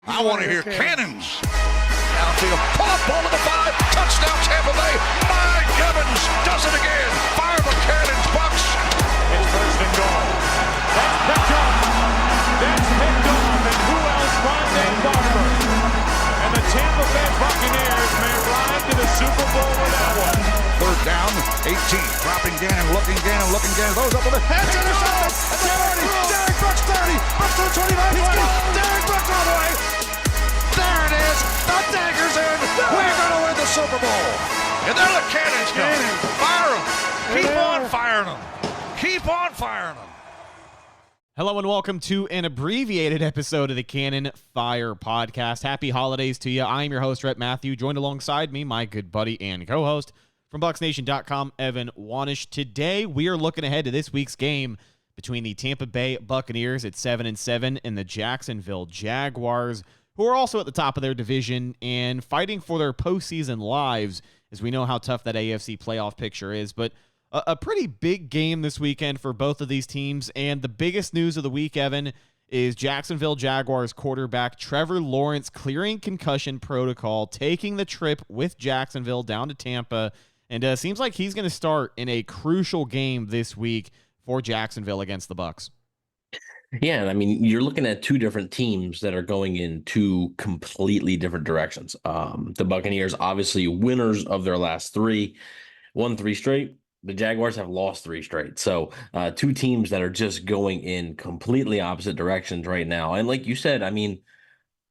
I want to hear cannons. Downfield, pull up, ball to the 5, touchdown Tampa Bay. Mike Evans does it again. Fire the cannons, Bucs. It's first and goal. That's picked up. That's picked off, and who else? Rondé Barber. And the Tampa Bay Buccaneers may ride to the Super Bowl with that one. Third down, 18. Dropping Gannon, looking Gannon. Those up with the head. Intercepted. 30. Derek Brooks 30. Brooks to the 25. 20. Derek Brooks all the way. There it is. The dagger's in. We're going to win the Super Bowl. And there the cannons go. Fire them. Keep on firing them. Keep on firing them. Hello and welcome to an abbreviated episode of the Cannon Fire Podcast. Happy holidays to you. I'm your host, Rhett Matthew. Joined alongside me, my good buddy and co-host from BucsNation.com, Evan Wanish. Today, we are looking ahead to this week's game between the Tampa Bay Buccaneers at 7-7 and the Jacksonville Jaguars, who are also at the top of their division and fighting for their postseason lives, as we know how tough that AFC playoff picture is. But a pretty big game this weekend for both of these teams, and the biggest news of the week, Evan, is Jacksonville Jaguars quarterback Trevor Lawrence clearing concussion protocol, taking the trip with Jacksonville down to Tampa, and seems like he's going to start in a crucial game this week for Jacksonville against the Bucs. Yeah, I mean, you're looking at two different teams that are going in two completely different directions. The Buccaneers, obviously winners of their last three, won 3 straight. The Jaguars have lost 3 straight. So two teams that are just going in completely opposite directions right now. And like you said, I mean,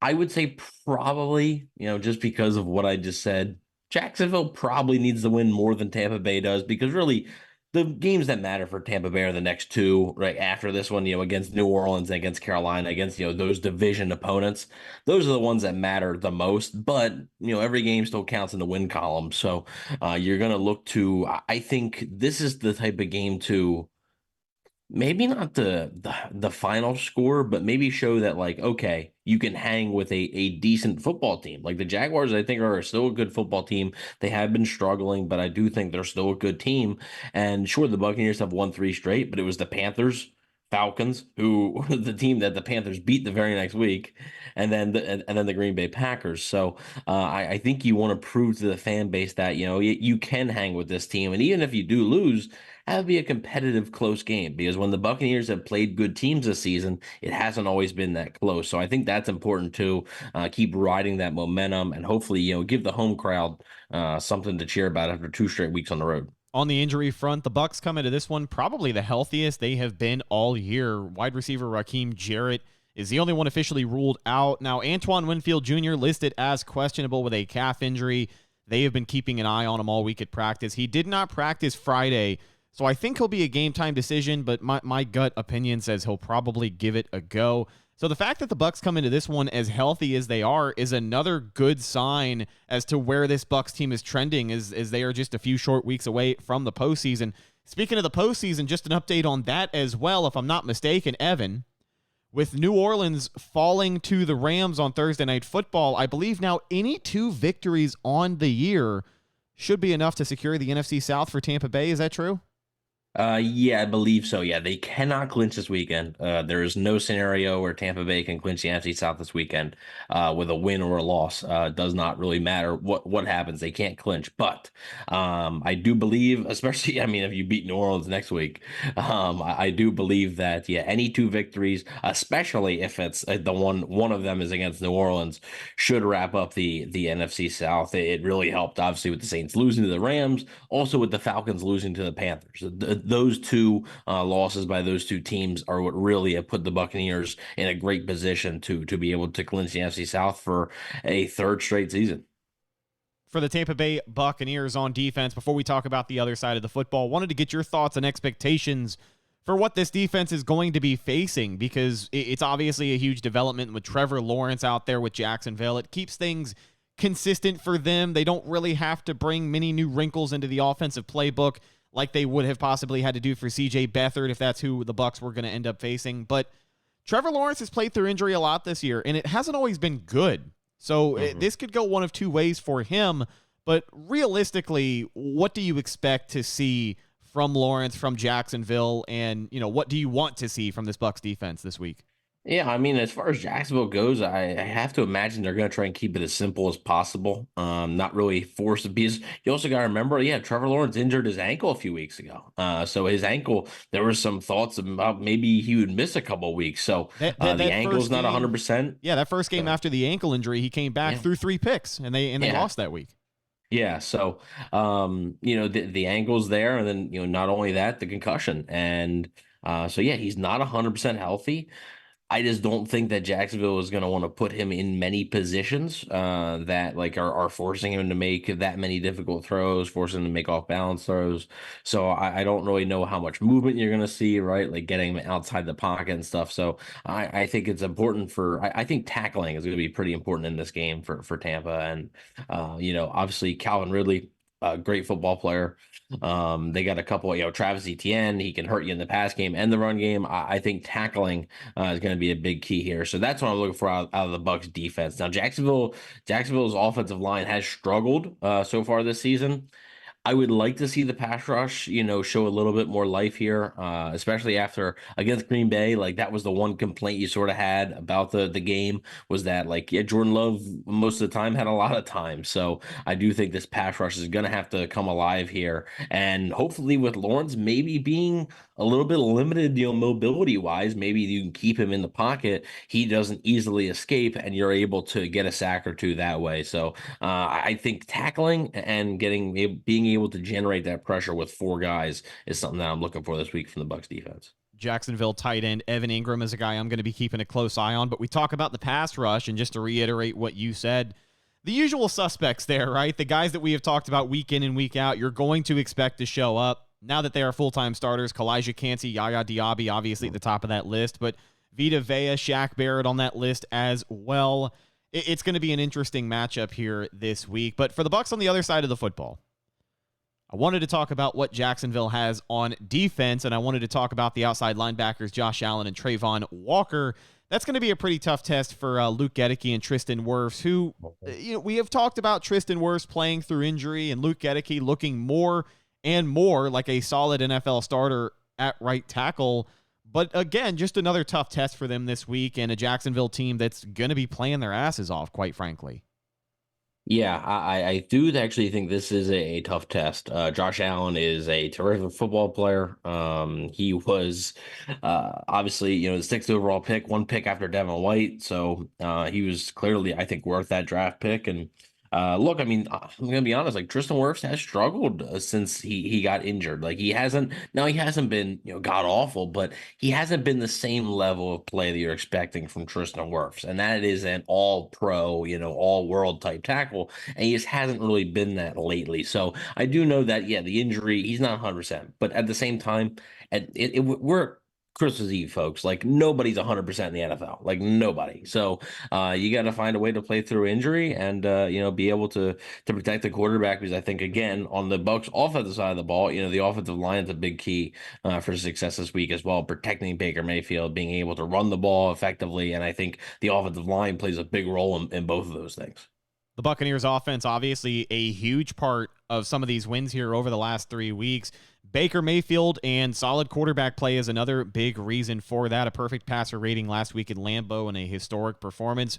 I would say probably, just because of what I just said, Jacksonville probably needs to win more than Tampa Bay does, because really the games that matter for Tampa Bay are the next two, right after this one, against New Orleans, against Carolina, against, those division opponents. Those are the ones that matter the most, but, every game still counts in the win column. So you're going to look to, I think this is the type of game to maybe not the final score, but maybe show that, like, okay, you can hang with a decent football team. Like the Jaguars, I think, are still a good football team. They have been struggling, but I do think they're still a good team. And sure, the Buccaneers have won 3 straight, but it was the Panthers, Falcons, who the team that the Panthers beat the very next week, and then the Green Bay Packers. So I think you want to prove to the fan base that you can hang with this team, and even if you do lose, have it be a competitive, close game. Because when the Buccaneers have played good teams this season, it hasn't always been that close. So I think that's important to keep riding that momentum, and hopefully give the home crowd something to cheer about after 2 straight weeks on the road. On the injury front, the Bucs come into this one probably the healthiest they have been all year. Wide receiver Raheem Jarrett is the only one officially ruled out. Now, Antoine Winfield Jr. listed as questionable with a calf injury. They have been keeping an eye on him all week at practice. He did not practice Friday, so I think he'll be a game-time decision, but my gut opinion says he'll probably give it a go. So the fact that the Bucs come into this one as healthy as they are is another good sign as to where this Bucs team is trending, as they are just a few short weeks away from the postseason. Speaking of the postseason, just an update on that as well, if I'm not mistaken, Evan. With New Orleans falling to the Rams on Thursday Night Football, I believe now any 2 victories on the year should be enough to secure the NFC South for Tampa Bay. Is that true? Yeah, I believe so. Yeah, they cannot clinch this weekend. There is no scenario where Tampa Bay can clinch the NFC South this weekend with a win or a loss. It does not really matter what happens. They can't clinch. But I do believe, especially, if you beat New Orleans next week, I do believe that, any 2 victories, especially if it's the one of them is against New Orleans, should wrap up the NFC South. It really helped, obviously, with the Saints losing to the Rams, also with the Falcons losing to the Panthers. Those 2 losses by those 2 teams are what really have put the Buccaneers in a great position to be able to clinch the NFC South for a 3rd straight season. For the Tampa Bay Buccaneers on defense, before we talk about the other side of the football, wanted to get your thoughts and expectations for what this defense is going to be facing, because it's obviously a huge development with Trevor Lawrence out there with Jacksonville. It keeps things consistent for them. They don't really have to bring many new wrinkles into the offensive playbook like they would have possibly had to do for C.J. Beathard if that's who the Bucs were going to end up facing. But Trevor Lawrence has played through injury a lot this year, and it hasn't always been good. So this could go one of 2 ways for him. But realistically, what do you expect to see from Lawrence, from Jacksonville, and what do you want to see from this Bucs defense this week? Yeah, I mean, as far as Jacksonville goes, I have to imagine they're going to try and keep it as simple as possible. Not really force the because you also got to remember, yeah, Trevor Lawrence injured his ankle a few weeks ago. So his ankle, there were some thoughts about maybe he would miss a couple of weeks. So the That ankle's first not game, 100%. yeah, that first game So after the ankle injury, he came back yeah, through 3 picks, and they yeah. lost that week. Yeah, so the angle's there, and then not only that, the concussion, and so yeah, he's not 100% healthy. I just don't think that Jacksonville is going to want to put him in many positions that like are forcing him to make that many difficult throws, forcing him to make off balance throws. So I don't really know how much movement you're going to see, right? Like getting him outside the pocket and stuff. So I think it's important I think tackling is going to be pretty important in this game for Tampa. And obviously Calvin Ridley, a great football player. They got a couple, Travis Etienne, he can hurt you in the pass game and the run game. I think tackling is going to be a big key here. So that's what I'm looking for out of the Bucs defense. Now, Jacksonville's offensive line has struggled so far this season. I would like to see the pass rush, show a little bit more life here, especially after against Green Bay. Like that was the one complaint you sort of had about the game was that like yeah, Jordan Love most of the time had a lot of time. So I do think this pass rush is going to have to come alive here, and hopefully with Lawrence maybe being a little bit limited, mobility wise, maybe you can keep him in the pocket. He doesn't easily escape, and you're able to get a sack or two that way. So I think tackling and being able to generate that pressure with four guys is something that I'm looking for this week from the Bucs defense. Jacksonville tight end Evan Ingram is a guy I'm going to be keeping a close eye on. But we talk about the pass rush, and just to reiterate what you said, the usual suspects there, right? The guys that we have talked about week in and week out, you're going to expect to show up. Now that they are full-time starters, Kalijah Cansey, Yaya Diaby, obviously at the top of that list, but Vita Vea, Shaq Barrett on that list as well. It's going to be an interesting matchup here this week. But for the Bucs on the other side of the football, I wanted to talk about what Jacksonville has on defense, and I wanted to talk about the outside linebackers, Josh Allen and Trayvon Walker. That's going to be a pretty tough test for Luke Gedeke and Tristan Wirfs, who, we have talked about Tristan Wirfs playing through injury and Luke Gedeke looking more and more like a solid NFL starter at right tackle. But again, just another tough test for them this week, and a Jacksonville team that's going to be playing their asses off, quite frankly. Yeah, I do actually think this is a tough test. Josh Allen is a terrific football player. He was obviously, the sixth overall pick, one pick after Devin White. So he was clearly, I think, worth that draft pick. And look, I mean, I'm gonna be honest. Like Tristan Wirfs has struggled since he got injured. Like he hasn't. Now he hasn't been god awful, but he hasn't been the same level of play that you're expecting from Tristan Wirfs, and that is an all pro, all world type tackle, and he just hasn't really been that lately. So I do know that yeah, the injury he's not 100%, but at the same time, we're Christmas Eve, folks. Like nobody's 100% in the NFL. Like nobody. So you got to find a way to play through injury and be able to protect the quarterback because I think again on the Bucs offensive side of the ball, the offensive line is a big key for success this week as well. Protecting Baker Mayfield, being able to run the ball effectively, and I think the offensive line plays a big role in both of those things. The Buccaneers offense, obviously a huge part of some of these wins here over the last 3 weeks. Baker Mayfield and solid quarterback play is another big reason for that. A perfect passer rating last week in Lambeau and a historic performance.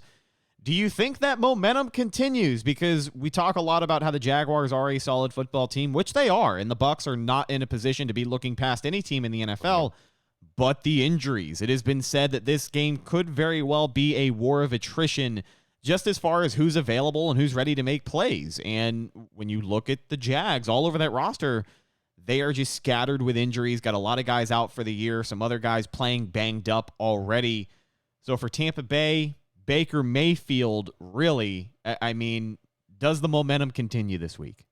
Do you think that momentum continues? Because we talk a lot about how the Jaguars are a solid football team, which they are, and the Bucs are not in a position to be looking past any team in the NFL. But the injuries, it has been said that this game could very well be a war of attrition just as far as who's available and who's ready to make plays. And when you look at the Jags all over that roster, they are just scattered with injuries, got a lot of guys out for the year, some other guys playing banged up already. So for Tampa Bay, Baker Mayfield, really, I mean, does the momentum continue this week?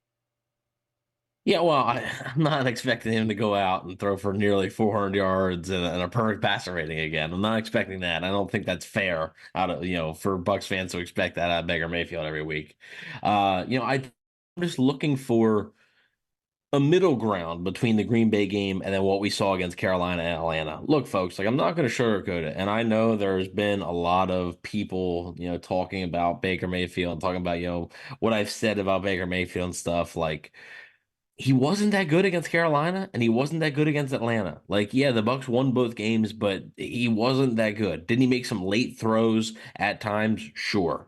Yeah, well, I'm not expecting him to go out and throw for nearly 400 yards and a perfect passer rating again. I'm not expecting that. I don't think that's fair for Bucs fans to expect that out of Baker Mayfield every week. I'm just looking for a middle ground between the Green Bay game and then what we saw against Carolina and Atlanta. Look, folks, like I'm not going to sugarcoat it. And I know there's been a lot of people, talking about Baker Mayfield, talking about, what I've said about Baker Mayfield and stuff like, he wasn't that good against Carolina, and he wasn't that good against Atlanta. Like, yeah, the Bucs won both games, but he wasn't that good. Didn't he make some late throws at times? Sure.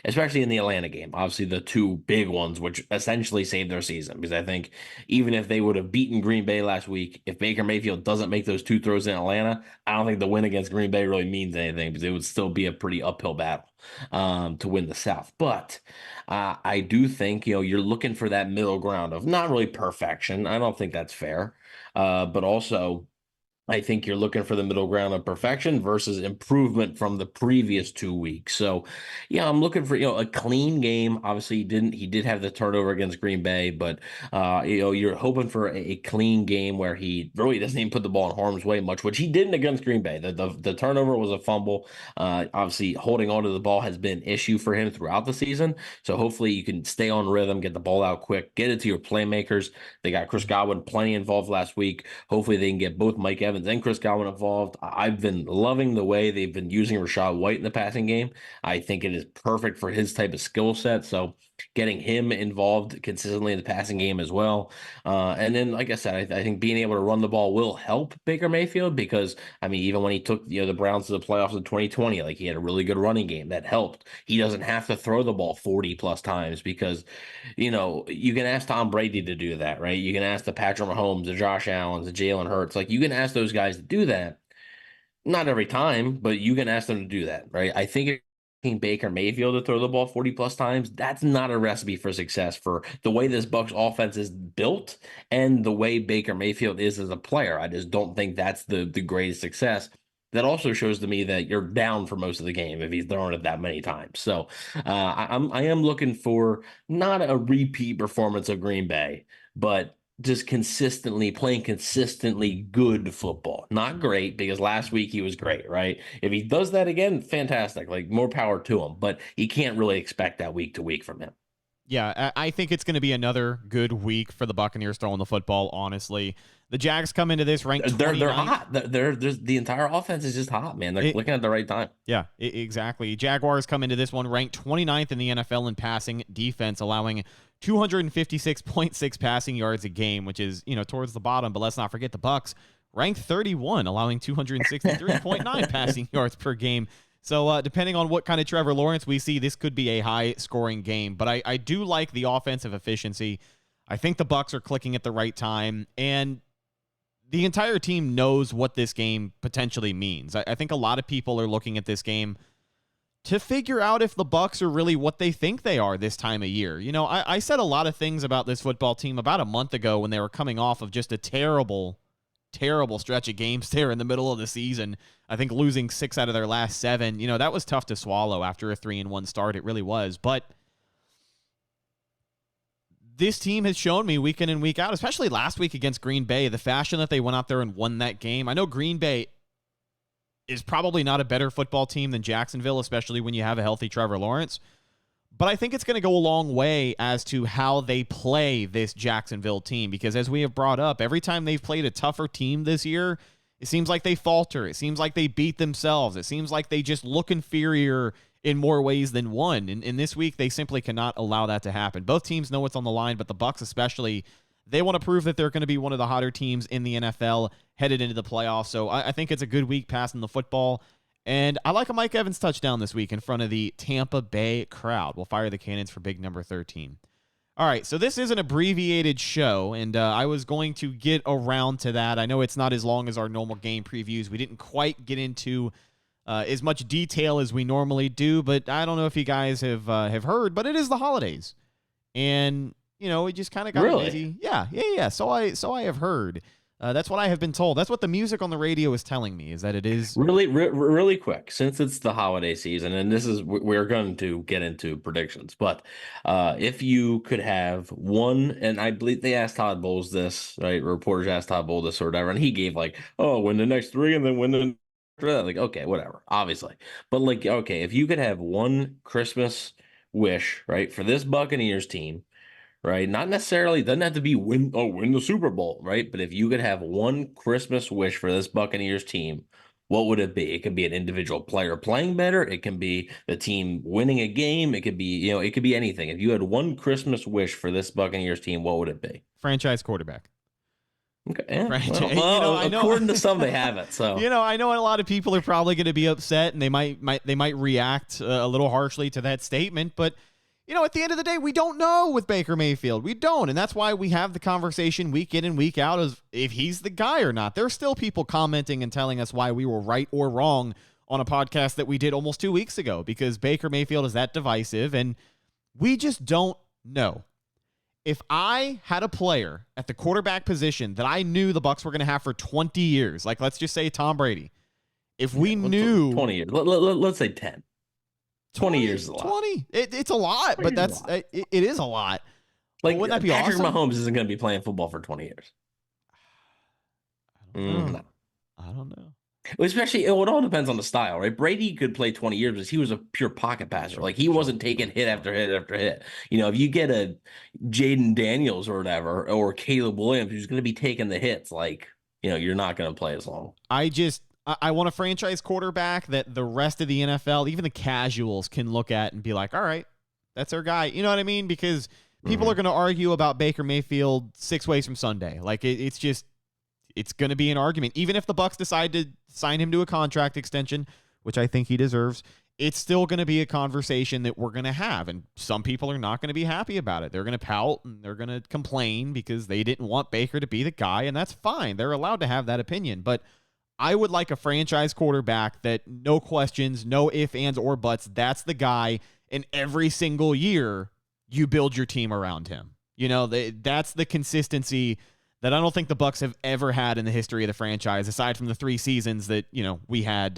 Especially in the Atlanta game. Obviously, the two big ones, which essentially saved their season. Because I think even if they would have beaten Green Bay last week, if Baker Mayfield doesn't make those two throws in Atlanta, I don't think the win against Green Bay really means anything, because it would still be a pretty uphill battle to win the South. But I do think, you're looking for that middle ground of not really perfection. I don't think that's fair. But also, I think you're looking for the middle ground of perfection versus improvement from the previous 2 weeks. So, yeah, I'm looking for, a clean game. Obviously, he did have the turnover against Green Bay, but, you're hoping for a clean game where he really doesn't even put the ball in harm's way much, which he didn't against Green Bay. The turnover was a fumble. Obviously, holding on to the ball has been an issue for him throughout the season. So hopefully you can stay on rhythm, get the ball out quick, get it to your playmakers. They got Chris Godwin plenty involved last week. Hopefully they can get both Mike Evans and Chris Godwin involved. I've been loving the way they've been using Rachaad White in the passing game. I think it is perfect for his type of skill set. So getting him involved consistently in the passing game as well. And then, like I said, I think being able to run the ball will help Baker Mayfield, because, I mean, even when he took, the Browns to the playoffs in 2020, like, he had a really good running game that helped. He doesn't have to throw the ball 40 plus times, because, you can ask Tom Brady to do that, right? You can ask the Patrick Mahomes, the Josh Allen, the Jalen Hurts. Like, you can ask those guys to do that. Not every time, but you can ask them to do that, right? I think Baker Mayfield to throw the ball 40 plus times, that's not a recipe for success for the way this Bucs offense is built and the way Baker Mayfield is as a player. I just don't think that's the greatest success. That also shows to me that you're down for most of the game if he's throwing it that many times. So I am looking for not a repeat performance of Green Bay, but just playing consistently good football. Not great, because last week he was great, right? If he does that again, fantastic. Like, more power to him, but you can't really expect that week to week from him. Yeah, I think it's going to be another good week for the Buccaneers throwing the football, honestly. The Jags come into this ranked 29th. They're hot. The entire offense is just hot, man. They're looking at the right time. Yeah, exactly. Jaguars come into this one ranked 29th in the NFL in passing defense, allowing 256.6 passing yards a game, which is, towards the bottom. But let's not forget the Bucs ranked 31, allowing 263.9 passing yards per game. So depending on what kind of Trevor Lawrence we see, this could be a high-scoring game. But I do like the offensive efficiency. I think the Bucs are clicking at the right time, and the entire team knows what this game potentially means. I think a lot of people are looking at this game to figure out if the Bucs are really what they think they are this time of year. I said a lot of things about this football team about a month ago when they were coming off of just a terrible stretch of games there in the middle of the season. I think losing 6 out of their last 7, that was tough to swallow after a 3-1 start. It really was. But this team has shown me week in and week out, especially last week against Green Bay, the fashion that they went out there and won that game. I know Green Bay is probably not a better football team than Jacksonville, especially when you have a healthy Trevor Lawrence. But I think it's going to go a long way as to how they play this Jacksonville team, because as we have brought up, every time they've played a tougher team this year, it seems like they falter. It seems like they beat themselves. It seems like they just look inferior in more ways than one. And this week, they simply cannot allow that to happen. Both teams know what's on the line, but the Bucs especially, they want to prove that they're going to be one of the hotter teams in the NFL headed into the playoffs. So I think it's a good week passing the football. And I like a Mike Evans touchdown this week in front of the Tampa Bay crowd. We'll fire the cannons for big number 13. All right, so this is an abbreviated show, and I was going to get around to that. I know it's not as long as our normal game previews. We didn't quite get into as much detail as we normally do, but I don't know if you guys have heard, but it is the holidays. And, we just kind of got busy. Yeah. So I have heard. That's what I have been told. That's what the music on the radio is telling me, is that it is really quick, since it's the holiday season, and we're going to get into predictions. But if you could have one, and I believe they asked Todd Bowles this, right? Reporters asked Todd Bowles this or whatever, and he gave win the next 3 and then win the okay, whatever, obviously. But okay, if you could have one Christmas wish, right, for this Buccaneers team, right? Not necessarily, doesn't have to be win the Super Bowl, right? But if you could have one Christmas wish for this Buccaneers team, what would it be? It could be an individual player playing better. It can be the team winning a game. It could be, it could be anything. If you had one Christmas wish for this Buccaneers team, what would it be? Franchise quarterback. Okay. Yeah. Franchise. Well, I know. According to some, they have it. So I know a lot of people are probably going to be upset, and they might react a little harshly to that statement. But at the end of the day, we don't know with Baker Mayfield. We don't, and that's why we have the conversation week in and week out of if he's the guy or not. There's still people commenting and telling us why we were right or wrong on a podcast that we did almost 2 weeks ago because Baker Mayfield is that divisive, and we just don't know. If I had a player at the quarterback position that I knew the Bucs were going to have for 20 years, like let's just say Tom Brady, if we knew 20 years, let's say 10. 20 years is a lot. 20. It's a lot, but it is a lot. Like, wouldn't that be Patrick awesome? Mahomes isn't going to be playing football for 20 years. No. I don't know. Especially, it all depends on the style, right? Brady could play 20 years because he was a pure pocket passer. Like, he wasn't taking hit after hit after hit. If you get a Jaden Daniels or whatever, or Caleb Williams, who's going to be taking the hits, like, you're not going to play as long. I want a franchise quarterback that the rest of the NFL, even the casuals, can look at and be like, all right, that's our guy. You know what I mean? Because people are going to argue about Baker Mayfield 6 ways from Sunday. Like, it's going to be an argument. Even if the Bucs decide to sign him to a contract extension, which I think he deserves, it's still going to be a conversation that we're going to have. And some people are not going to be happy about it. They're going to pout and they're going to complain because they didn't want Baker to be the guy, and that's fine. They're allowed to have that opinion. But I would like a franchise quarterback that no questions, no ifs, ands, or buts. That's the guy, and every single year you build your team around him. That's the consistency that I don't think the Bucs have ever had in the history of the franchise, aside from the 3 seasons that we had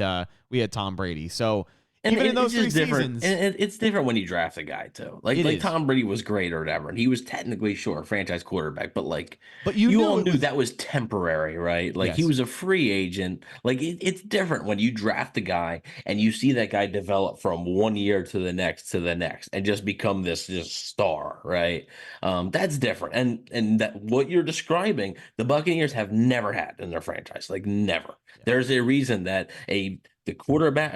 Tom Brady. So even in those 3 seasons, and it's different when you draft a guy too. Like Tom Brady was great or whatever, and he was technically a franchise quarterback, but you all knew that was temporary, right? Like, he was a free agent. Like, it's different when you draft a guy and you see that guy develop from 1 year to the next and just become this star, right? That's different. And that what you're describing, the Buccaneers have never had in their franchise, like never. Yeah. There's a reason that a quarterback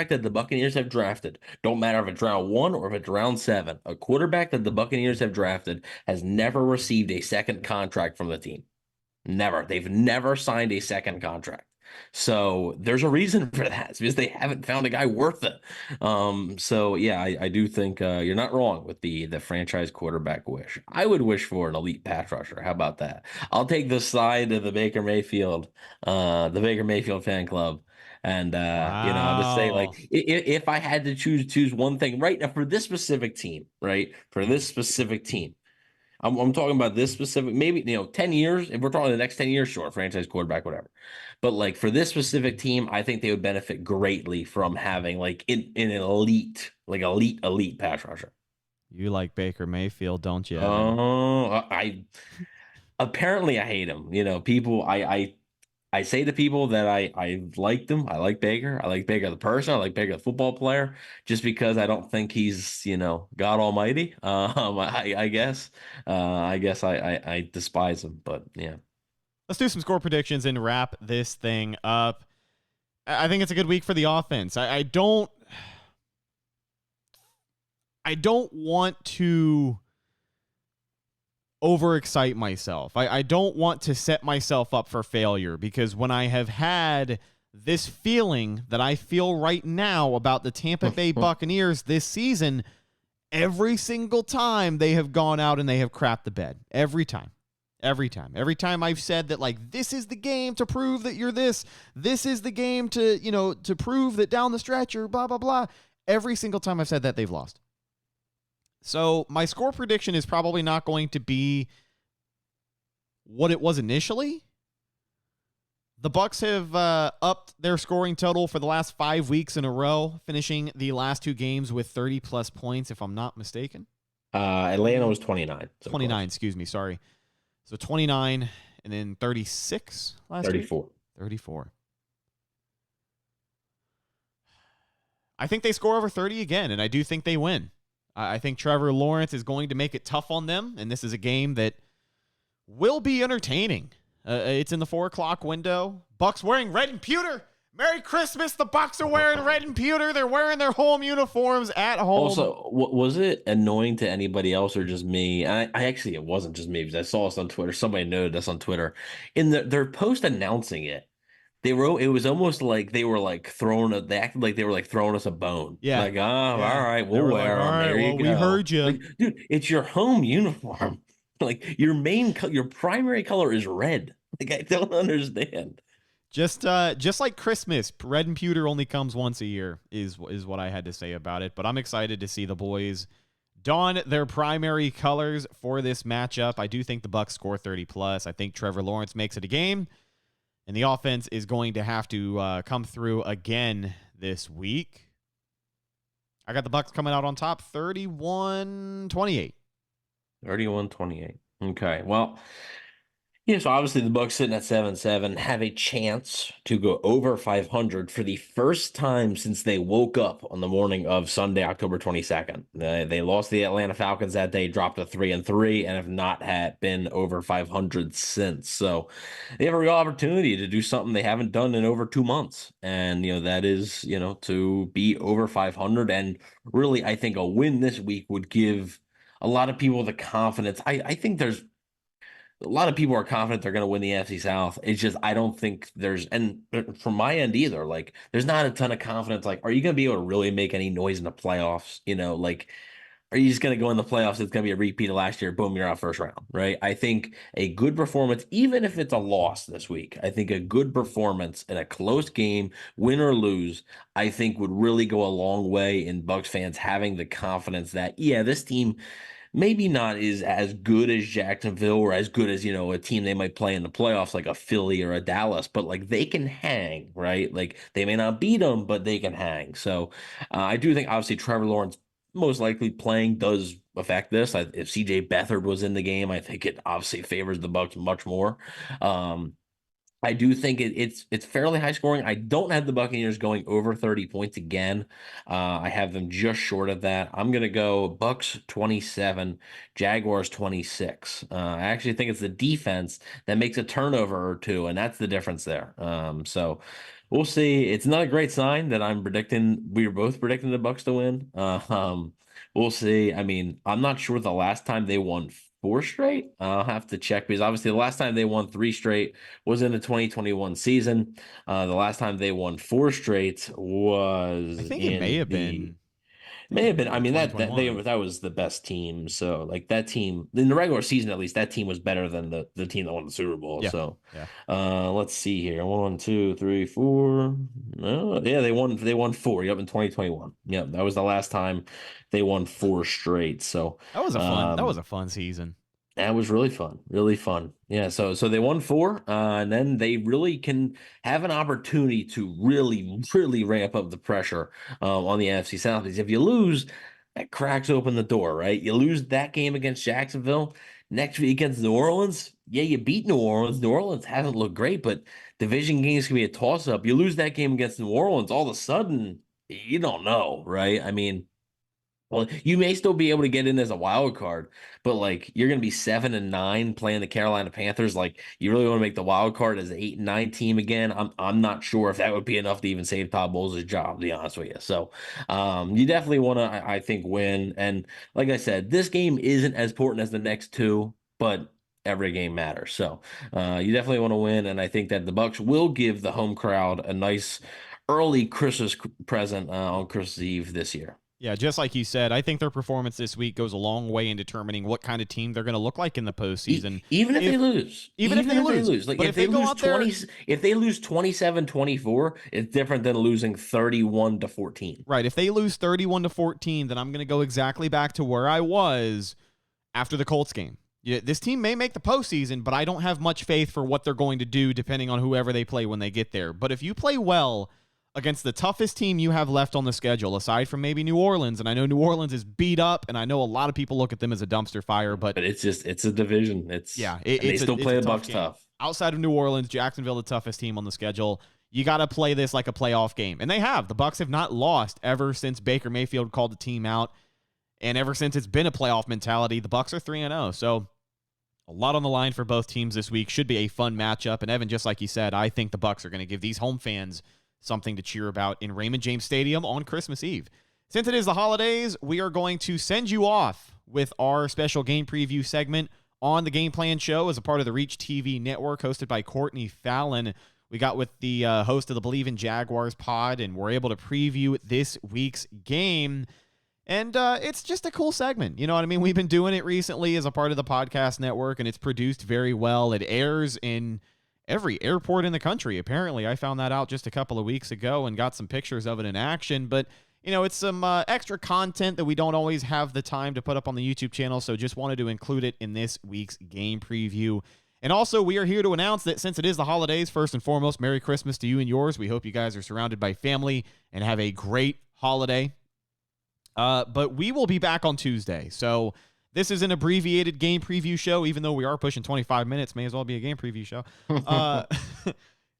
that the Buccaneers have drafted, don't matter if it's round 1 or if it's round 7, a quarterback that the Buccaneers have drafted has never received a second contract from the team. Never. They've never signed a second contract. So there's a reason for that. It's because they haven't found a guy worth it. So yeah, I do think you're not wrong with the franchise quarterback wish. I would wish for an elite pass rusher. How about that? I'll take the side of the Baker Mayfield fan club. And I'm just saying, like, if I had to choose one thing right now for this specific team, right? For this specific team, I'm talking about this specific, maybe 10 years. If we're talking the next 10 years, sure, franchise quarterback, whatever. But like for this specific team, I think they would benefit greatly from having like an elite pass rusher. You like Baker Mayfield, don't you? Oh, apparently I hate him. People, I say to people that I liked him. I like Baker. I like Baker the person. I like Baker the football player. Just because I don't think he's God Almighty. I guess I despise him. But yeah. Let's do some score predictions and wrap this thing up. I think it's a good week for the offense. I don't want to overexcite myself. I don't want to set myself up for failure, because when I have had this feeling that I feel right now about the Tampa Bay Buccaneers this season, every single time they have gone out and they have crapped the bed. Every time I've said that, like, this is the game to prove that you're this is the game to prove that down the stretch you're blah, blah, blah. Every single time I've said that, they've lost. So my score prediction is probably not going to be what it was initially. The Bucs have upped their scoring total for the last 5 weeks in a row, finishing the last 2 games with 30-plus points, if I'm not mistaken. Atlanta was 29. So 29, excuse me, sorry. So 29 and then 36 last 34. week? 34. I think they score over 30 again, and I do think they win. I think Trevor Lawrence is going to make it tough on them, and this is a game that will be entertaining. It's in the 4 o'clock window. Bucs wearing red and pewter. Merry Christmas. The Bucs are wearing red and pewter. They're wearing their home uniforms at home. Also, was it annoying to anybody else or just me? I actually, it wasn't just me because I saw this on Twitter. Somebody noted this on Twitter. In their post announcing it, they wrote it was almost like they were like they acted like they were like throwing us a bone. Yeah. Like, all right, we'll wear them. There you go. We heard you. Like, dude, it's your home uniform. Like your your primary color is red. Like I don't understand. Just like Christmas, red and pewter only comes once a year is what I had to say about it. But I'm excited to see the boys don their primary colors for this matchup. I do think the Bucs score 30 plus. I think Trevor Lawrence makes it a game, and the offense is going to have to come through again this week. I got the Bucs coming out on top 31-28. 31-28. Okay, well. Yeah, so obviously the Bucs sitting at 7-7 have a chance to go over 500 for the first time since they woke up on the morning of Sunday, October 22nd. They lost the Atlanta Falcons that day, dropped to 3-3, and have not been over 500 since. So they have a real opportunity to do something they haven't done in over 2 months, and that is to be over 500. And really, I think a win this week would give a lot of people the confidence. I think there's a lot of people are confident they're going to win the NFC South. It's just I don't think and from my end either, like there's not a ton of confidence. Like, are you going to be able to really make any noise in the playoffs? Like, are you just going to go in the playoffs? It's going to be a repeat of last year. Boom, you're out first round, right? I think a good performance, even if it's a loss this week, I think a good performance in a close game, win or lose, I think would really go a long way in Bucs fans having the confidence that, yeah, this team maybe not is as good as Jacksonville or as good as, a team they might play in the playoffs like a Philly or a Dallas, but like they can hang, right? Like they may not beat them, but they can hang. So I do think obviously Trevor Lawrence most likely playing does affect this. If CJ Beathard was in the game, I think it obviously favors the Bucs much more. I do think it's fairly high scoring. I don't have the Buccaneers going over 30 points again. I have them just short of that. I'm going to go Bucs 27, Jaguars 26. I actually think it's the defense that makes a turnover or two, and that's the difference there. So we'll see. It's not a great sign that we were both predicting the Bucs to win. We'll see. I mean, I'm not sure the last time they won 4 straight. I'll have to check because obviously the last time they won 3 straight was in the 2021 season. The last time they won 4 straight was I think it may have been. I mean, that was the best team. So like that team in the regular season, at least that team was better than the team that won the Super Bowl. Yeah. So yeah. let's see here. 1, 2, 3, 4. No, yeah, they won 4. Yep, in 2021. Yep, that was the last time they won 4 straight. So that was a fun season. That was really fun. Really fun. Yeah, so they won 4, and then they really can have an opportunity to really, really ramp up the pressure on the NFC South. Because if you lose, that cracks open the door, right? You lose that game against Jacksonville. Next week against New Orleans, yeah, you beat New Orleans. New Orleans hasn't looked great, but division games can be a toss-up. You lose that game against New Orleans, all of a sudden, you don't know, right? I mean, well, you may still be able to get in as a wild card, but like you're going to be 7-9 playing the Carolina Panthers. Like you really want to make the wild card as an 8-9 team again. I'm not sure if that would be enough to even save Todd Bowles' job, to be honest with you. So you definitely want to, I think, win. And like I said, this game isn't as important as the next 2, but every game matters. So you definitely want to win. And I think that the Bucs will give the home crowd a nice early Christmas present on Christmas Eve this year. Yeah, just like you said, I think their performance this week goes a long way in determining what kind of team they're going to look like in the postseason. Even if they lose. Even if they lose. Like if they lose 27-24, it's different than losing 31-14. Right. If they lose 31-14, then I'm going to go exactly back to where I was after the Colts game. Yeah, this team may make the postseason, but I don't have much faith for what they're going to do depending on whoever they play when they get there. But if you play well against the toughest team you have left on the schedule, aside from maybe New Orleans, and I know New Orleans is beat up, and I know a lot of people look at them as a dumpster fire, but it's a division. They still play the Bucs tough. Outside of New Orleans, Jacksonville, the toughest team on the schedule. You got to play this like a playoff game, and they have. The Bucs have not lost ever since Baker Mayfield called the team out, and ever since it's been a playoff mentality. The Bucs are 3-0, so a lot on the line for both teams this week. Should be a fun matchup, and Evan, just like you said, I think the Bucs are going to give these home fans something to cheer about in Raymond James Stadium on Christmas Eve. Since it is the holidays, we are going to send you off with our special game preview segment on the Game Plan Show as a part of the Reach TV network, hosted by Courtney Fallon. We got with the host of the Believe in Jaguars pod, and we're able to preview this week's game. And it's just a cool segment. You know what I mean? We've been doing it recently as a part of the podcast network, and it's produced very well. It airs in every airport in the country, apparently. I found that out just a couple of weeks ago and got some pictures of it in action. But, you know, it's some extra content that we don't always have the time to put up on the YouTube channel, so just wanted to include it in this week's game preview. And also, we are here to announce that since it is the holidays, first and foremost, Merry Christmas to you and yours. We hope you guys are surrounded by family and have a great holiday. But we will be back on Tuesday. So this is an abbreviated game preview show, even though we are pushing 25 minutes. May as well be a game preview show.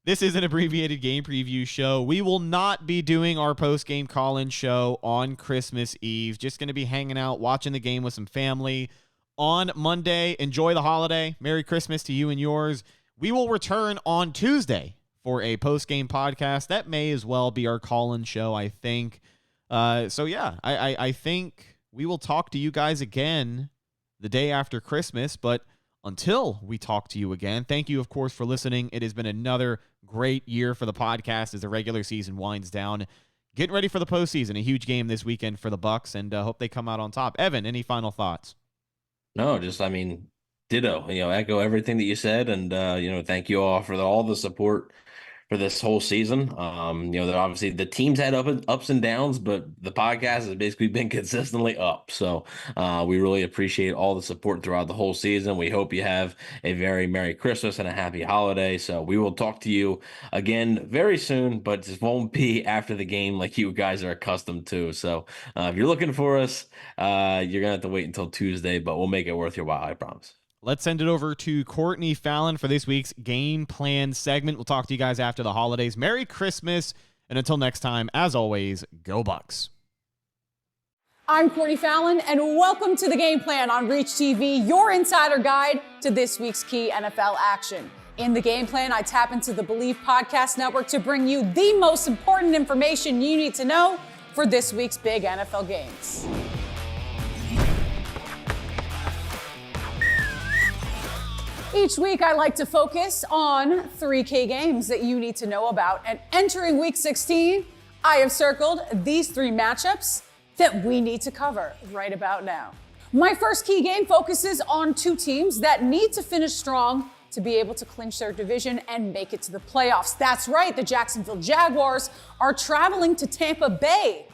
This is an abbreviated game preview show. We will not be doing our post-game call-in show on Christmas Eve. Just going to be hanging out, watching the game with some family on Monday. Enjoy the holiday. Merry Christmas to you and yours. We will return on Tuesday for a post-game podcast. That may as well be our call-in show, I think. So yeah, I think we will talk to you guys again the day after Christmas, but until we talk to you again, thank you, of course, for listening. It has been another great year for the podcast as the regular season winds down. Getting ready for the postseason, a huge game this weekend for the Bucs, and hope they come out on top. Evan, any final thoughts? No, just, ditto, echo everything that you said. And, thank you all for all the support for this whole season. That obviously the team's had ups and downs, but the podcast has basically been consistently up. So we really appreciate all the support throughout the whole season. We hope you have a very Merry Christmas and a happy holiday. So we will talk to you again very soon, but this won't be after the game like you guys are accustomed to. So if you're looking for us, you're going to have to wait until Tuesday, but we'll make it worth your while, I promise. Let's send it over to Courtney Fallon for this week's game plan segment. We'll talk to you guys after the holidays. Merry Christmas, and until next time, as always, go Bucs. I'm Courtney Fallon, and welcome to the Game Plan on Reach TV, your insider guide to this week's key NFL action. In the Game Plan, I tap into the Believe Podcast Network to bring you the most important information you need to know for this week's big NFL games. Each week, I like to focus on 3 key games that you need to know about. And entering Week 16, I have circled these 3 matchups that we need to cover right about now. My first key game focuses on 2 teams that need to finish strong to be able to clinch their division and make it to the playoffs. That's right, the Jacksonville Jaguars are traveling to Tampa Bay,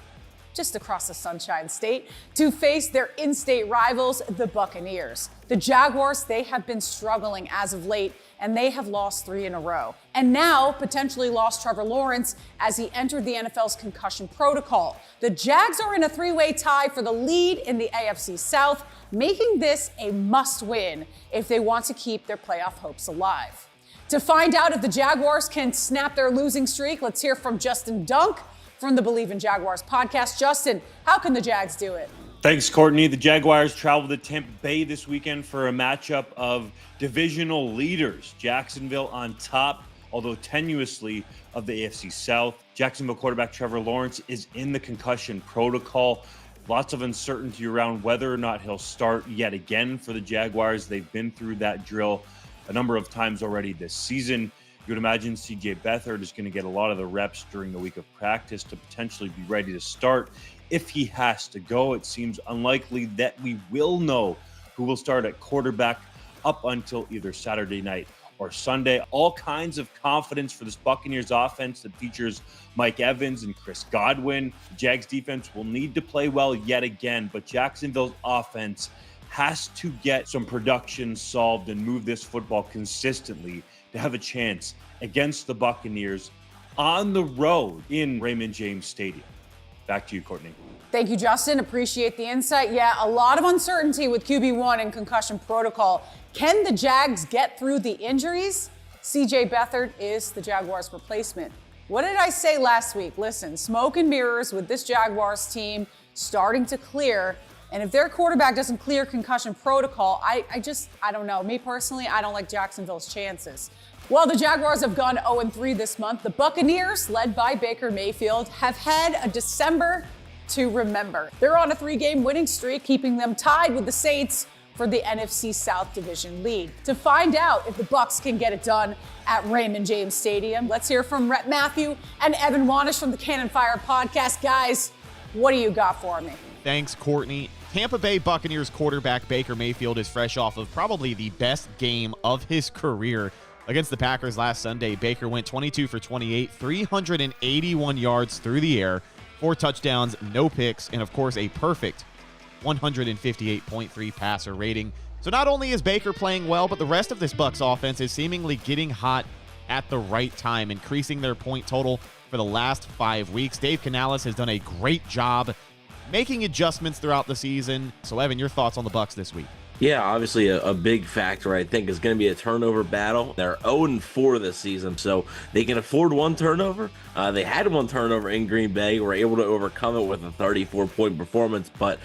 just across the Sunshine State, to face their in-state rivals, the Buccaneers. The Jaguars, they have been struggling as of late, and they have lost 3 in a row. And now potentially lost Trevor Lawrence as he entered the NFL's concussion protocol. The Jags are in a 3-way tie for the lead in the AFC South, making this a must-win if they want to keep their playoff hopes alive. To find out if the Jaguars can snap their losing streak, let's hear from Justin Dunk from the Believe in Jaguars podcast. Justin, how can the Jags do it? Thanks, Courtney. The Jaguars travel to Tampa Bay this weekend for a matchup of divisional leaders. Jacksonville on top, although tenuously, of the AFC South. Jacksonville quarterback Trevor Lawrence is in the concussion protocol. Lots of uncertainty around whether or not he'll start yet again for the Jaguars. They've been through that drill a number of times already this season. You would imagine C.J. Beathard is going to get a lot of the reps during the week of practice to potentially be ready to start. If he has to go, it seems unlikely that we will know who will start at quarterback up until either Saturday night or Sunday. All kinds of confidence for this Buccaneers offense that features Mike Evans and Chris Godwin. The Jags defense will need to play well yet again, but Jacksonville's offense has to get some production solved and move this football consistently to have a chance against the Buccaneers on the road in Raymond James Stadium. Back to you, Courtney. Thank you, Justin. Appreciate the insight. Yeah, a lot of uncertainty with QB1 and concussion protocol. Can the Jags get through the injuries? C.J. Beathard is the Jaguars' replacement. What did I say last week? Listen, smoke and mirrors with this Jaguars team starting to clear. And if their quarterback doesn't clear concussion protocol, I don't know. Me personally, I don't like Jacksonville's chances. While the Jaguars have gone 0-3 this month, the Buccaneers, led by Baker Mayfield, have had a December to remember. They're on a 3-game winning streak, keeping them tied with the Saints for the NFC South division lead. To find out if the Bucs can get it done at Raymond James Stadium, let's hear from Rhett Matthew and Evan Wanish from the Cannon Fire podcast. Guys, what do you got for me? Thanks, Courtney. Tampa Bay Buccaneers quarterback Baker Mayfield is fresh off of probably the best game of his career. Against the Packers last Sunday, Baker went 22 for 28, 381 yards through the air, 4 touchdowns, no picks, and of course a perfect 158.3 passer rating. So not only is Baker playing well, but the rest of this Bucs offense is seemingly getting hot at the right time, increasing their point total for the last 5 weeks. Dave Canales has done a great job making adjustments throughout the season. So Evan, your thoughts on the Bucs this week? Yeah, obviously a big factor, I think, is going to be a turnover battle. They're 0-4 this season, so they can afford one turnover. They had one turnover in Green Bay, were able to overcome it with a 34-point performance, but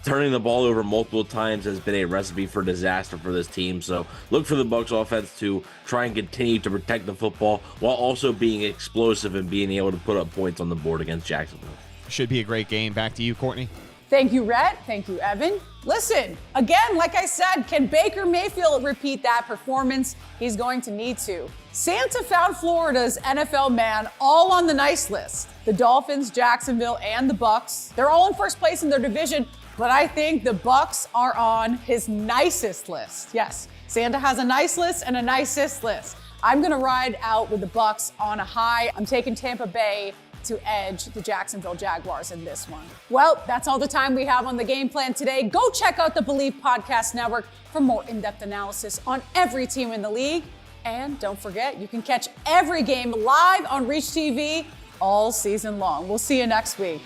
turning the ball over multiple times has been a recipe for disaster for this team. So look for the Bucs offense to try and continue to protect the football while also being explosive and being able to put up points on the board against Jacksonville. Should be a great game. Back to you, Courtney. Thank you, Rhett. Thank you, Evan. Listen, again, like I said, can Baker Mayfield repeat that performance? He's going to need to. Santa found Florida's NFL man all on the nice list. The Dolphins, Jacksonville, and the Bucs. They're all in first place in their division, but I think the Bucs are on his nicest list. Yes, Santa has a nice list and a nicest list. I'm going to ride out with the Bucs on a high. I'm taking Tampa Bay to edge the Jacksonville Jaguars in this one. Well, that's all the time we have on the game plan today. Go check out the Believe Podcast Network for more in-depth analysis on every team in the league. And don't forget, you can catch every game live on Reach TV all season long. We'll see you next week.